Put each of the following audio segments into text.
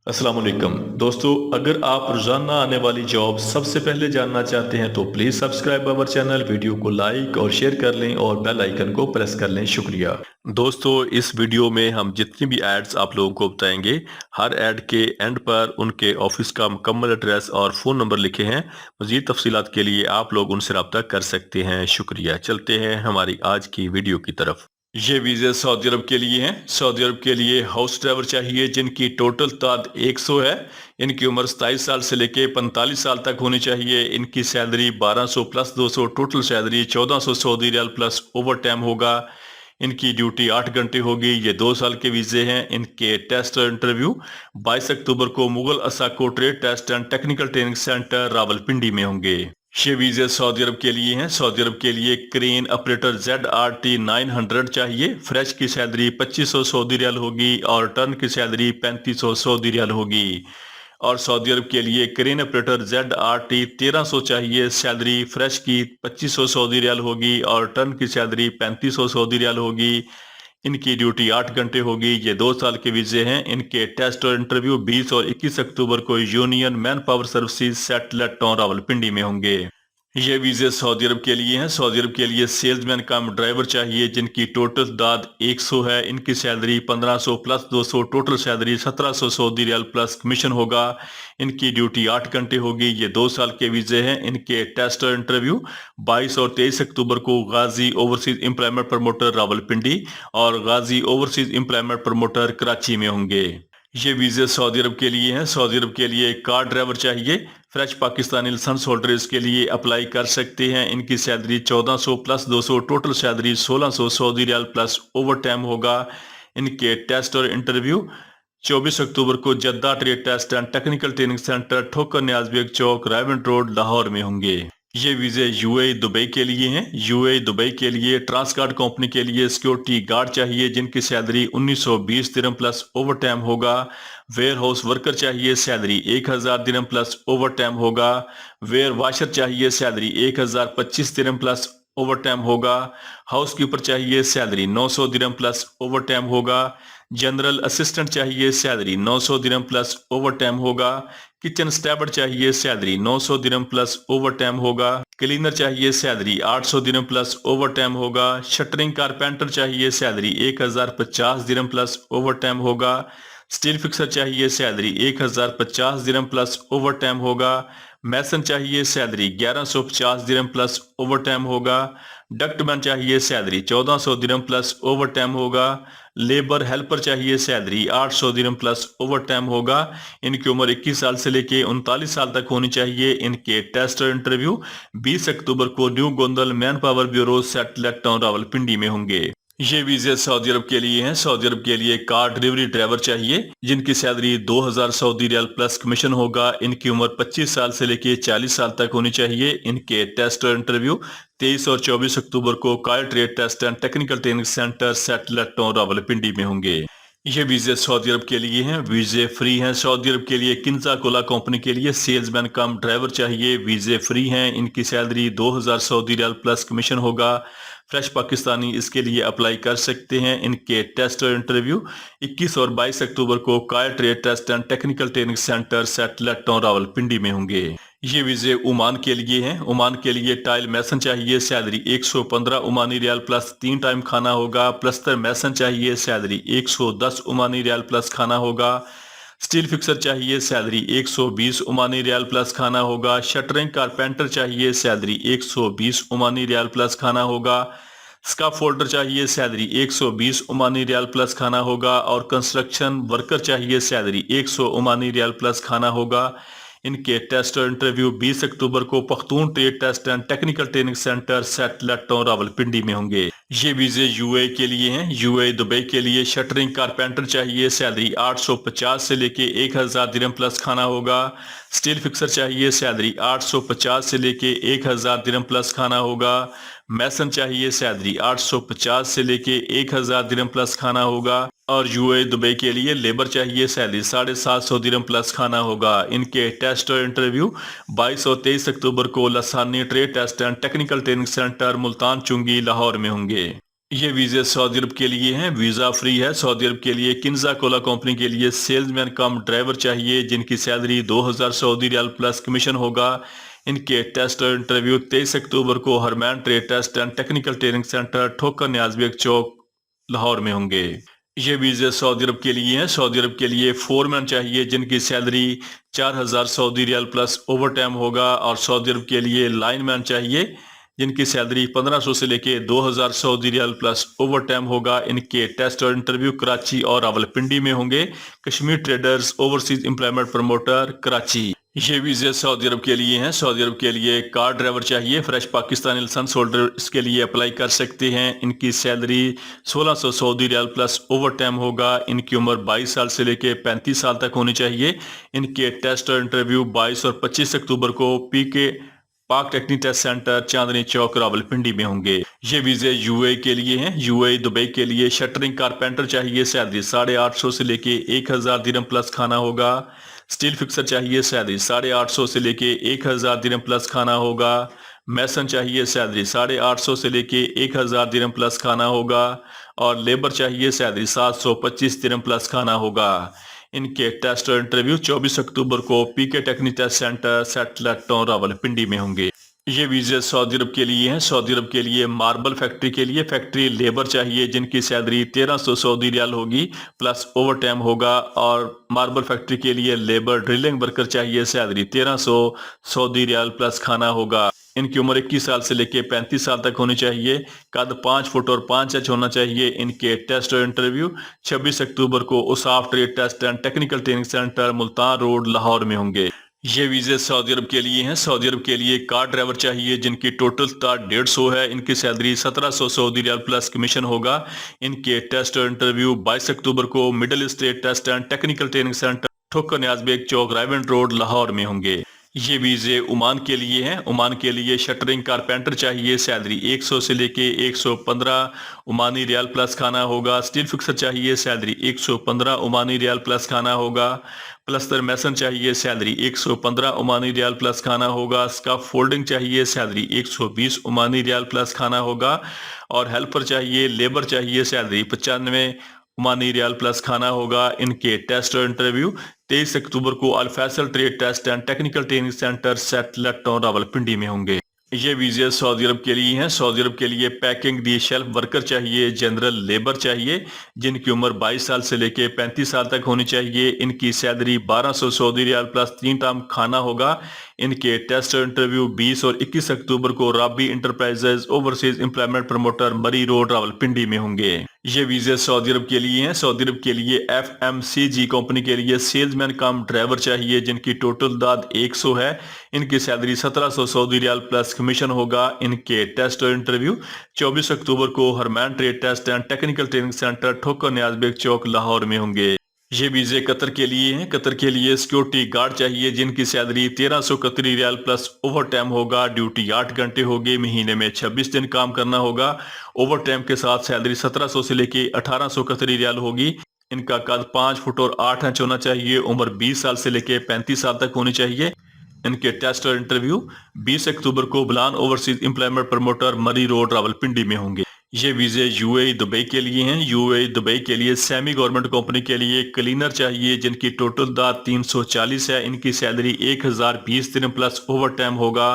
السلام علیکم دوستو، اگر آپ روزانہ آنے والی جاب سب سے پہلے جاننا چاہتے ہیں تو please subscribe our channel, video کو لائک اور شیئر کر لیں اور بیل آئیکن کو پریس کر لیں۔ شکریہ دوستو، اس ویڈیو میں ہم جتنی بھی ایڈز آپ لوگوں کو بتائیں گے، ہر ایڈ کے اینڈ پر ان کے آفس کا مکمل ایڈریس اور فون نمبر لکھے ہیں۔ مزید تفصیلات کے لیے آپ لوگ ان سے رابطہ کر سکتے ہیں۔ شکریہ۔ چلتے ہیں ہماری آج کی ویڈیو کی طرف۔ یہ ویزے سعودی عرب کے لیے ہیں۔ سعودی عرب کے لیے ہاؤس ڈرائیور چاہیے جن کی ٹوٹل تعداد 100 ہے۔ ان کی عمر 27 سال سے لے کے 45 سال تک ہونی چاہیے۔ ان کی سیلری 1200 پلس 200، ٹوٹل سیلری 1400 سعودی ریال پلس اوور ٹائم ہوگا۔ ان کی ڈیوٹی 8 گھنٹے ہوگی۔ یہ 2 سال کے ویزے ہیں۔ ان کے ٹیسٹ اور انٹرویو 22 اکتوبر کو Mughal Asaco trade test and technical training centre Rawalpindi میں ہوں گے۔ یہ ویزے سعودی عرب کے لیے ہیں۔ سعودی عرب کے لیے کرین آپریٹر ZRT 900 چاہیے۔ فریش کی سیلری 2500 سعودی ریال ہوگی اور ٹرن کی سیلری 3500 سعودی ریال ہوگی۔ اور سعودی عرب کے لیے کرین آپریٹر ZRT 1300 چاہیے۔ سیلری فریش کی 2500 سعودی ریال ہوگی اور ٹرن کی سیلری 3500 سعودی ریال ہوگی۔ ان کی ڈیوٹی 8 گھنٹے ہوگی۔ یہ 2 سال کے ویزے ہیں۔ ان کے ٹیسٹ اور انٹرویو 20 اور 21 اکتوبر کو union man power services سیٹلٹ town Rawalpindi میں ہوں گے۔ یہ ویزے سعودی عرب کے لیے ہیں۔ سعودی عرب کے لیے سیلز مین کم ڈرائیور چاہیے جن کی ٹوٹل تعداد 100 ہے۔ ان کی سیلری 1500 پلس 200، ٹوٹل سیلری 1700 سعودی ریال پلس کمیشن ہوگا۔ ان کی ڈیوٹی 8 گھنٹے ہوگی۔ یہ 2 سال کے ویزے ہیں۔ ان کے ٹیسٹ اور انٹرویو 22 اور 23 اکتوبر کو غازی اوورسیز امپلائمنٹ پروموٹر راولپنڈی اور غازی اوورسیز امپلائمنٹ پروموٹر کراچی میں ہوں گے۔ یہ ویزے سعودی عرب کے لیے ہیں۔ سعودی عرب کے لیے کار ڈرائیور چاہیے۔ فریش پاکستانی لائسنس ہولڈر اس کے لیے اپلائی کر سکتے ہیں۔ ان کی salary 1400 plus 200، total salary 1600 Saudi riyal plus overtime ہوگا۔ ان کے ٹیسٹ اور انٹرویو 24 اکتوبر کو جدہ trade test and technical training centre Thokar Niaz bag Chowk Raiwind road Lahore میں ہوں گے۔ یہ ویزے دبئی کے لیے ہیں۔ دبئی کے لیے ٹرانسکارٹ کمپنی کے لیے سیکیورٹی گارڈ چاہیے جن کی سیلری 1920 درہم پلس اوور ٹائم ہوگا۔ ویئر ہاؤس ورکر چاہیے، سیلری 1000 درہم پلس اوور ٹائم ہوگا۔ ویئر واشر چاہیے، سیلری 1025 درہم پلس اوور ٹائم ہوگا۔ ہاؤس کیپر چاہیے، سیلری 900 درہم پلس اوور ٹائم ہوگا۔ جنرل اسسٹنٹ چاہیے، سیلری 900 درہم پلس اوور ٹائم ہوگا۔ کچن سٹیورڈ چاہیے، سیلری 900 درہم پلس اوور ٹائم ہوگا۔ کلینر چاہیے، سیلری 800 درہم پلس اوور ٹائم ہوگا۔ شٹرنگ کارپینٹر چاہیے، سیلری 1050 درہم پلس اوور ٹائم ہوگا۔ سٹیل فکسر چاہیے، سیلری 1050 درہم پلس اوور ٹائم ہوگا۔ میسن چاہیے، سیلری 1150 درہم پلس اوور ٹائم ہوگا۔ ڈکٹ مین چاہیے، سیلری 1400 درہم پلس اوور ٹائم ہوگا۔ لیبر ہیلپر چاہیے، سیلری 800 درہم پلس اوور ٹائم ہوگا۔ ان کی عمر 21 سال سے لے کے 39 سال تک ہونی چاہیے۔ ان کے ٹیسٹ اور انٹرویو 20 اکتوبر کو new Gondal man power bureau سیٹلٹ town Rawalpindi میں ہوں گے۔ یہ ویزے سعودی عرب کے لیے ہیں۔ سعودی عرب کے لیے کار ڈیلیوری ڈرائیور چاہیے جن کی سیلری 2000 سعودی ریال پلس کمیشن ہوگا۔ ان کی عمر 25 سال سے لے کے 40 سال تک ہونی چاہیے۔ ان کے ٹیسٹ اور انٹرویو 23 اور 24 اکتوبر کو کار trade test and technical training centre satellite town Rawalpindi میں ہوں گے۔ یہ ویزے سعودی عرب کے لیے ہیں۔ ویزے فری ہیں۔ سعودی عرب کے لیے کنزا کولا کمپنی کے لیے سیلز مین کم ڈرائیور چاہیے۔ ویزے فری ہیں۔ ان کی سیلری 2000 سعودی ریال پلس کمیشن ہوگا۔ فریش پاکستانی اس کے لیے اپلائی کر سکتے ہیں۔ ان کے ٹیسٹ اور انٹرویو 21 اور 22 اکتوبر کو کائر trade test and technical training centre satellite town Rawalpindi میں ہوں گے۔ یہ ویزے عمان کے لیے ہیں۔ عمان کے لیے ٹائل میسن چاہیے، سیلری 115 عمانی ریال پلس 3 ٹائم کھانا ہوگا۔ پلستر میسن چاہیے، سیلری 110 عمانی ریال پلس کھانا ہوگا۔ سٹیل فکسر چاہیے، سیلری 120 عمانی ریال پلس کھانا ہوگا۔ شٹرنگ کارپینٹر چاہیے، سیلری 120 عمانی ریال پلس کھانا ہوگا۔ سکاف فولڈر چاہیے، سیلری 120 عمانی ریال پلس کھانا ہوگا۔ اور کنسٹرکشن ورکر چاہیے، سیلری 100 عمانی ریال پلس کھانا ہوگا۔ ان کے ٹیسٹ اور انٹرویو 20 اکتوبر کو Pakhtun trade test and technical training centre satellite town Rawalpindi میں ہوں گے۔ یہ ویزے کے لیے ہیں۔ دبئی کے لیے شٹرنگ کارپینٹر چاہیے، سیلری 850 سے لے کے 1000 درہم پلس کھانا ہوگا۔ سٹیل فکسر چاہیے، سیلری 850 سے لے کے 1000 درہم پلس کھانا ہوگا۔ میسن چاہیے، سیلری 850 سے لے کے 1000 درہم پلس کھانا ہوگا۔ اور دبئی کے لیے لیبر چاہیے، سیلری 750 درہم پلس کھانا ہوگا۔ ان کے ٹیسٹ اور انٹرویو 22 اور 23 اکتوبر کو لسانی trade test and technical training centre Multan Chungi Lahore میں ہوں گے۔ ये वीज़े सऊदी अरब के लिए हैं, वीज़ा फ्री है। सऊदी अरब के लिए किन्जा कोला कंपनी के लिए सेल्समैन कम ड्राइवर चाहिए जिनकी salary 2000 Saudi riyal plus commission होगा। इनके टेस्ट और इंटरव्यू 23 अक्टूबर को Harmain trade test and technical training centre Thokar Niaz Baig चौक लाहौर में होंगे। ये वीज़े सऊदी अरब के लिए हैं। सऊदी अरब के लिए फोरमैन चाहिए जिनकी salary 4000 Saudi riyal plus overtime होगा। और सऊदी अरब के लिए लाइनमैन चाहिए जिनकी सैलरी 1500 से लेके 2000 Saudi riyal plus overtime होगा। इनके टेस्ट और इंटरव्यू कराची और रावलपिंडी में होंगे। Kashmir traders overseas employment promoter Karachi. ये वीज़े सऊदी अरब के लिए हैं। सऊदी अरब के लिए कार ड्राइवर चाहिए, फ्रेश पाकिस्तानी लाइसेंस होल्डर इसके लिए अप्लाई कर सकते हैं। इनकी salary 1600 Saudi riyal plus overtime होगा। इनकी उम्र 22 साल से लेके 35 साल तक होनी चाहिए। इनके टेस्ट और इंटरव्यू 22 और 25 अक्टूबर को पीके पाक technique test centre Chandni Chowk Rawalpindi में होंगे। ये वीज़े यूएई के लिए हैं। यूएई दुबई के लिए शटरिंग कारपेंटर चाहिए, सैलरी 850 से लेके 1000 दिरहम प्लस खाना होगा। स्टील फिक्सर चाहिए, सैलरी 850 से लेके 1000 दिरहम प्लस खाना होगा। मैसन चाहिए, सैलरी 850 से लेके 1000 दिरहम प्लस खाना होगा। और लेबर चाहिए, सैलरी 725 दिरहम प्लस खाना होगा। इनके टेस्ट और इंटरव्यू 24 अक्टूबर को PK technique test centre satellite town Rawalpindi में होंगे। ये वीज़े सऊदी अरब के लिए हैं। सऊदी अरब के लिए मार्बल फैक्ट्री के लिए फैक्ट्री लेबर चाहिए जिनकी सैलरी 1300 सऊदी रियाल होगी प्लस ओवर टाइम होगा। और मार्बल फैक्ट्री के लिए लेबर ड्रिलिंग वर्कर चाहिए, सैलरी 1300 सऊदी रियाल प्लस खाना होगा। इनकी उम्र 21 साल से लेके 35 साल तक होनी चाहिए। कद 5 फुट और 5 इंच होना चाहिए। इनके टेस्ट और इंटरव्यू 26 अक्टूबर को Usaf trade test and technical training centre Multan road Lahore में होंगे। ये वीज़े सऊदी अरब के लिए हैं। सऊदी अरब के लिए कार ड्राइवर चाहिए जिनकी टोटल तार 150 है। इनकी salary 1700 Saudi riyal plus commission होगा। इनके टेस्ट और इंटरव्यू 22 अक्टूबर को middle state test and technical training centre Thokar Niaz Baig Chowk Raiwind road Lahore में होंगे। ये वीज़े ओमान के लिए हैं। ओमान के लिए शटरिंग कारपेंटर चाहिए, सैलरी 100 से लेके 115 ओमानी रियाल प्लस खाना होगा। स्टील फिक्सर चाहिए, सैलरी 115 ओमानी रियाल प्लस खाना होगा। प्लस्तर मैसन चाहिए, सैलरी 115 ओमानी रियाल प्लस खाना होगा। स्काफ फोल्डिंग चाहिए, सैलरी 120 ओमानी रियाल प्लस खाना होगा। और हेल्पर चाहिए, लेबर चाहिए, सैलरी 95 ओमानी रियाल प्लस खाना होगा। इनके टेस्ट और इंटरव्यू 23 अक्टूबर को Al Faisal trade test and technical training centre satellite town Rawalpindi में होंगे। ये वीज़े सऊदी अरब के लिए हैं। सऊदी अरब के लिए पैकिंग दी शेल्फ वर्कर चाहिए, जनरल लेबर चाहिए जिनकी उम्र 22 साल से लेके 35 साल तक होनी चाहिए। इनकी salary 1200 Saudi riyal plus 3 time खाना होगा। इनके टेस्ट और इंटरव्यू 20 और 21 अक्टूबर को राबी enterprises overseas employment promoter Murree road Rawalpindi में होंगे। ये वीज़े सऊदी अरब के लिए हैं। सऊदी अरब के लिए एफएमसीजी कंपनी के लिए सेल्समैन कम ड्राइवर चाहिए जिनकी टोटल दाद 100 है। इनकी salary 1700 Saudi riyal plus commission होगा। इनके टेस्ट और इंटरव्यू 24 अक्टूबर को Harmain trade test and technical training centre Thokar Niaz Baig चौक लाहौर में होंगे। ये वीज़े कतर के लिए हैं। कतर के लिए सिक्योरिटी गार्ड चाहिए जिनकी salary 1300 Qatari riyal plus overtime होगा। ड्यूटी 8 घंटे होगी, महीने में 26 दिन काम करना होगा। ओवर टाइम के साथ सैलरी 1700 से लेके 1800 कतरी रियाल होगी। इनका कद 5 फुट और 8 इंच होना चाहिए। उम्र 20 साल से लेके 35 साल तक होनी चाहिए। इनके टेस्ट और इंटरव्यू 20 अक्टूबर को Balan overseas employment promoter Murree road Rawalpindi में होंगे। ये वीज़े यूएई दुबई के लिए हैं। यूएई दुबई के लिए सेमी गवर्नमेंट कंपनी के लिए क्लीनर चाहिए जिनकी टोटल दाद 340 है। इनकी सैलरी 1020 दिन प्लस ओवर टाइम होगा।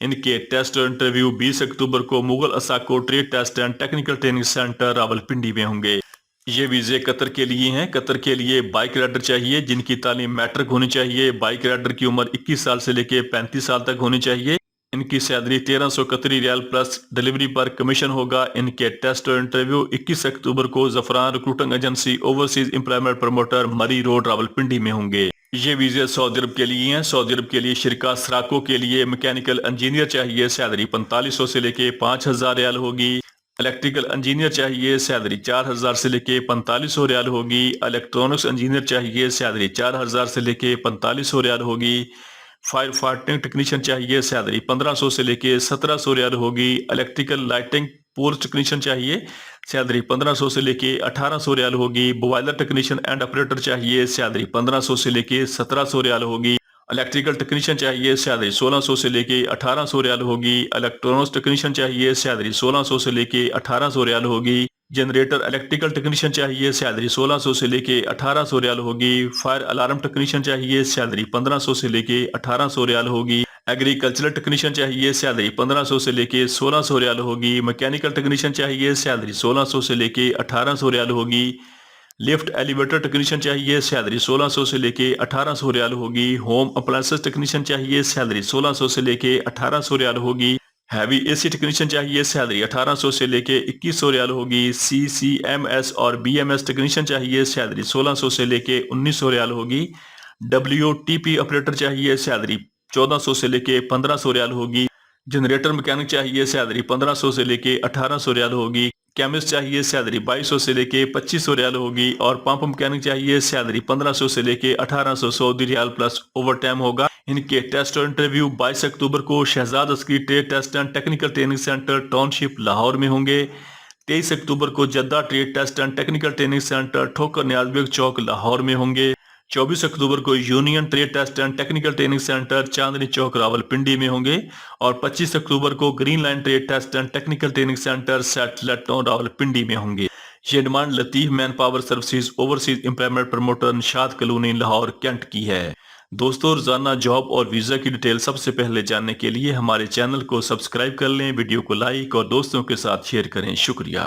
इनके टेस्ट और इंटरव्यू 20 अक्टूबर को Mughal Asaco trade test and technical training centre Rawalpindi में होंगे। ये वीज़े कतर के लिए हैं। कतर के लिए बाइक राइडर चाहिए जिनकी तालीम मैट्रिक होनी चाहिए। बाइक राइडर की उम्र 21 साल से लेके 35 साल तक होनी चाहिए। इनकी salary 1300 Qatari riyal plus delivery पर कमीशन होगा। इनके टेस्ट और इंटरव्यू 21 अक्टूबर को Zafran recruiting agency overseas employment promoter Murree road Rawalpindi में होंगे। ये वीज़े सऊदी अरब के लिए हैं। सऊदी अरब के लिए शिरका सराको के लिए मैकेनिकल इंजीनियर चाहिए, सैलरी 4500 से लेके 5000 रियाल होगी। इलेक्ट्रिकल इंजीनियर चाहिए, सैलरी 4000 से लेके 4500 रियाल होगी। इलेक्ट्रॉनिक्स इंजीनियर चाहिए, सैलरी 4000 से लेके 4500 रियाल होगी। फायर फाइटिंग टेक्नीशियन चाहिए, सैलरी 1500 से लेके 1700 रियाल होगी। इलेक्ट्रिकल लाइटिंग पोस्ट टेक्नीशियन चाहिए, सैलरी 1500 से लेके 1800 रियाल होगी। बॉयलर टेक्नीशियन एंड ऑपरेटर चाहिए, सैलरी 1500 से लेके 1700 रियाल होगी। इलेक्ट्रिकल टेक्नीशियन चाहिए, सैलरी 1600 से लेके 1800 रियाल होगी। इलेक्ट्रॉनिक्स टेक्नीशियन चाहिए, सैलरी 1600 से लेके 1800 रियाल होगी। जनरेटर इलेक्ट्रिकल टेक्नीशियन चाहिए, सैलरी 1600 से लेके 1800 रियाल होगी। फायर अलार्म टेक्नीशियन चाहिए, सैलरी 1500 से लेके 1800 रियाल होगी। एग्रीकल्चरल टेक्नीशियन चाहिए, सैलरी 1500 से लेके 1600 रियाल होगी। मैकेनिकल टेक्नीशियन चाहिए, सैलरी 1600 से लेके 1800 रियाल होगी। लिफ्ट एलिवेटर टेक्नीशियन चाहिए, सैलरी 1600 से लेके 1800 रियाल होगी। होम अप्लायंसेस टेक्नीशियन चाहिए, सैलरी 1600 से लेके 1800 रियाल होगी। हैवी एसी टेक्नीशियन चाहिए, सैलरी 1800 से लेके 2100 रियाल होगी। CCMS और BMS टेक्नीशियन चाहिए, सैलरी 1600 से लेके 1900 रियाल होगी। WTP ऑपरेटर चाहिए, सैलरी 1400 से लेके 1500 रियाल होगी। जनरेटर मैकेनिक चाहिए, सैलरी 1500 से लेके 1800 रियाल होगी। केमिस्ट चाहिए, सैलरी 2200 से लेके 2500 रियाल होगी। और पंप मैकेनिक चाहिए, सैलरी 1500 से लेके 1800 Saudi riyal plus overtime होगा। इनके टेस्ट और इंटरव्यू 22 अक्टूबर को Shahzad Askari trade test and technical training centre township Lahore में होंगे। 23 अक्टूबर को Jeddah trade test and technical training centre Thokar Niaz Baig Chowk Lahore में होंगे। 24 अक्टूबर को union trade test and technical training centre Chandni Chowk Rawalpindi में होंगे। और 25 अक्टूबर को green line trade test and technical training centre satellite town Rawalpindi में होंगे। ये demand Latif manpower services overseas employment promoter Nishat colony Lahore cantt की है। दोस्तों, रोजाना जॉब और वीजा की डिटेल सबसे पहले जानने के लिए हमारे चैनल को सब्सक्राइब कर लें, वीडियो को लाइक और दोस्तों के साथ शेयर करें। शुक्रिया।